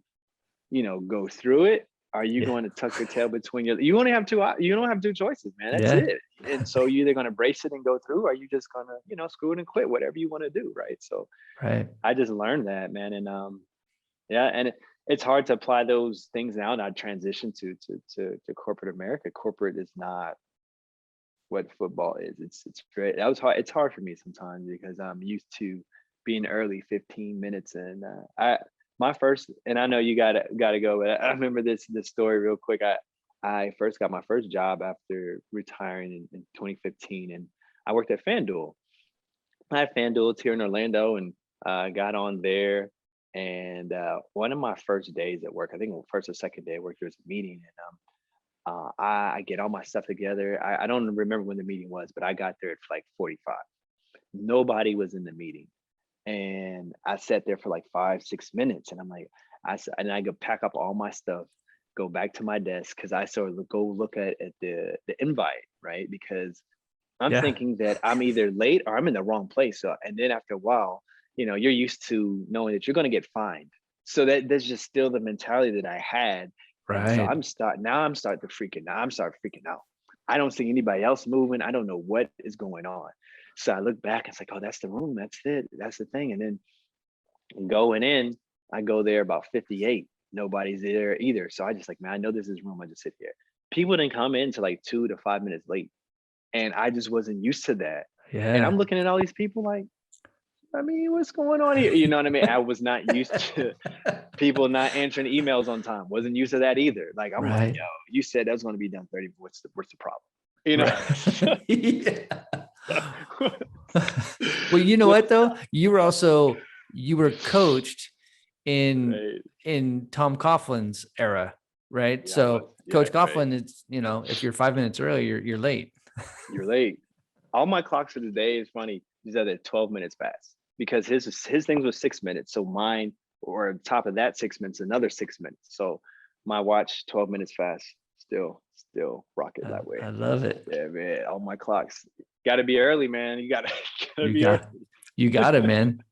go through it. Are you Yeah. going to tuck your tail between you only have you don't have two choices, man. That's Yeah. it. And so you're either going to brace it and go through, or you just going to, screw it and quit, whatever you want to do. Right. So Right. I just learned that, man. And yeah. And it's hard to apply those things now, and I transition to corporate America. Corporate is not what football is. It's great. That was hard. It's hard for me sometimes because I'm used to being early 15 minutes. And I my first, and I know you gotta go, but I remember this story real quick. I first got my first job after retiring in 2015, and I worked at FanDuel. I had FanDuel. It's here in Orlando, and got on there. And one of my first days at work, I think first or second day at work, there was a meeting, and I get all my stuff together. I don't remember when the meeting was, but I got there at like 45. Nobody was in the meeting. And I sat there for like 5, 6 minutes, and I'm like, and I go pack up all my stuff, go back to my desk because I sort of go look at the invite, right? Because I'm Yeah. thinking that I'm either late or I'm in the wrong place. So, and then after a while, you're used to knowing that you're going to get fined. So that's just still the mentality that I had. And so Right. I'm starting to freaking out. I'm starting freaking out. I don't see anybody else moving. I don't know what is going on. So I look back, it's like, oh, that's the room. That's it. That's the thing. And then going in, I go there about 58. Nobody's there either. So I just like, man, I know this is room. I just sit here. People didn't come in to like 2 to 5 minutes late. And I just wasn't used to that. And Yeah. I'm looking at all these people like, I mean, what's going on here? You know what I mean? I was not used to people not answering emails on time. Wasn't used to that either. Like, I'm like, Right. yo, you said that was going to be done 30. What's the problem? You know? Right. Yeah. Well, you know So, what though? You were coached in right. Tom Coughlin's era, right? Yeah, I was. So Yeah, Coach right. Coughlin, it's if you're 5 minutes early, you're late. You're late. All my clocks for the day is funny. These are at 12 minutes past because his things was 6 minutes. So mine, or on top of that, 6 minutes, another 6 minutes. So my watch 12 minutes fast. Still rock it that way. I love it. Yeah, man. All my clocks. Gotta be early, man. You gotta You be early. got you got it, man.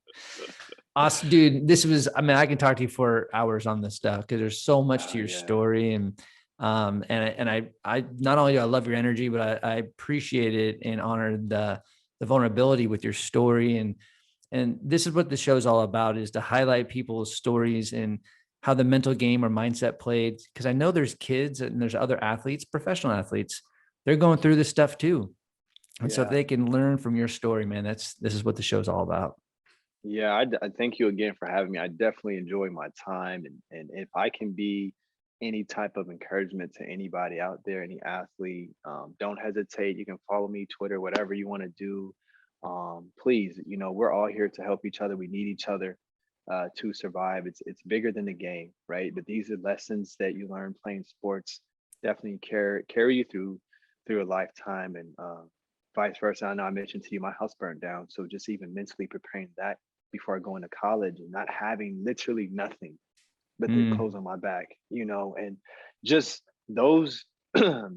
Awesome, dude. I mean, I can talk to you for hours on this stuff because there's so much to your Yeah. story. And I not only do I love your energy, but I appreciate it and honor the vulnerability with your story. And this is what the show is all about, is to highlight people's stories and how the mental game or mindset played. Because I know there's kids and there's other athletes, professional athletes, they're going through this stuff too. And so if Yeah. they can learn from your story, man, this is what the show's all about. Yeah, I thank you again for having me. I definitely enjoy my time, and if I can be any type of encouragement to anybody out there, any athlete, don't hesitate. You can follow me, Twitter, whatever you want to do. Please, we're all here to help each other. We need each other to survive. It's bigger than the game, right? But these are lessons that you learn playing sports. Definitely carry you through a lifetime, and vice versa. I know I mentioned to you my house burned down, so just even mentally preparing that before going to college and not having literally nothing but the Mm, clothes on my back, and just those uh,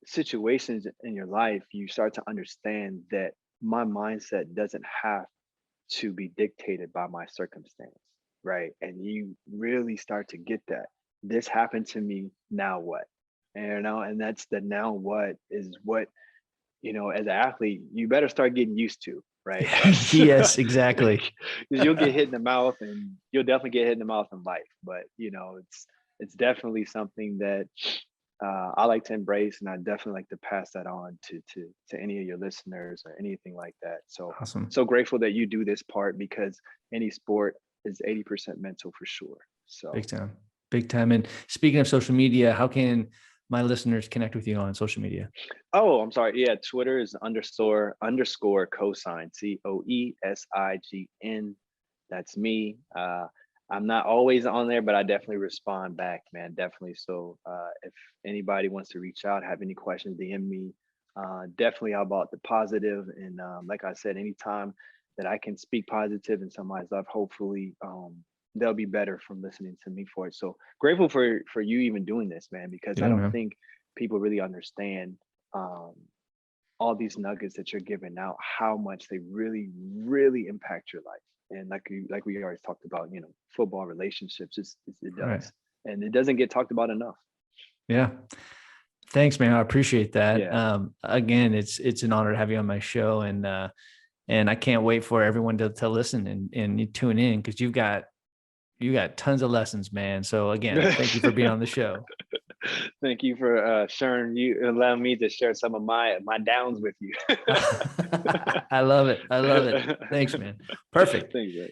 situations in your life, you start to understand that my mindset doesn't have to be dictated by my circumstance, right? And you really start to get that. This happened to me, now what? And that's the now what is what, as an athlete, you better start getting used to, right? yes, exactly. Because you'll get hit in the mouth, and you'll definitely get hit in the mouth in life. But it's definitely something that I like to embrace, and I definitely like to pass that on to any of your listeners or anything like that. So Awesome. so grateful that you do this part, because any sport is 80% mental for sure. So Big time. Big time. And speaking of social media, how can my listeners connect with you on social media? oh, I'm sorry. Yeah, Twitter is underscore cosign, COESIGN. That's me. I'm not always on there, but I definitely respond back, man. Definitely. So if anybody wants to reach out, have any questions, DM me. Definitely all about the positive. And like I said, anytime that I can speak positive in somebody's life, hopefully they'll be better from listening to me for it. So grateful for you even doing this, man, because I Yeah, don't man. think people really understand um, all these nuggets that you're giving out, how much they really, really impact your life. And like we already talked about, football relationships, it All right. does, and it doesn't get talked about enough. Yeah. Thanks, man. I appreciate that. Yeah, Again, it's an honor to have you on my show, and I can't wait for everyone to listen and you tune in, because you've got you got tons of lessons, man. So again, thank you for being on the show. Thank you for sharing, you allowing me to share some of my downs with you. I love it. I love it. Thanks, man. Perfect. Thanks, man.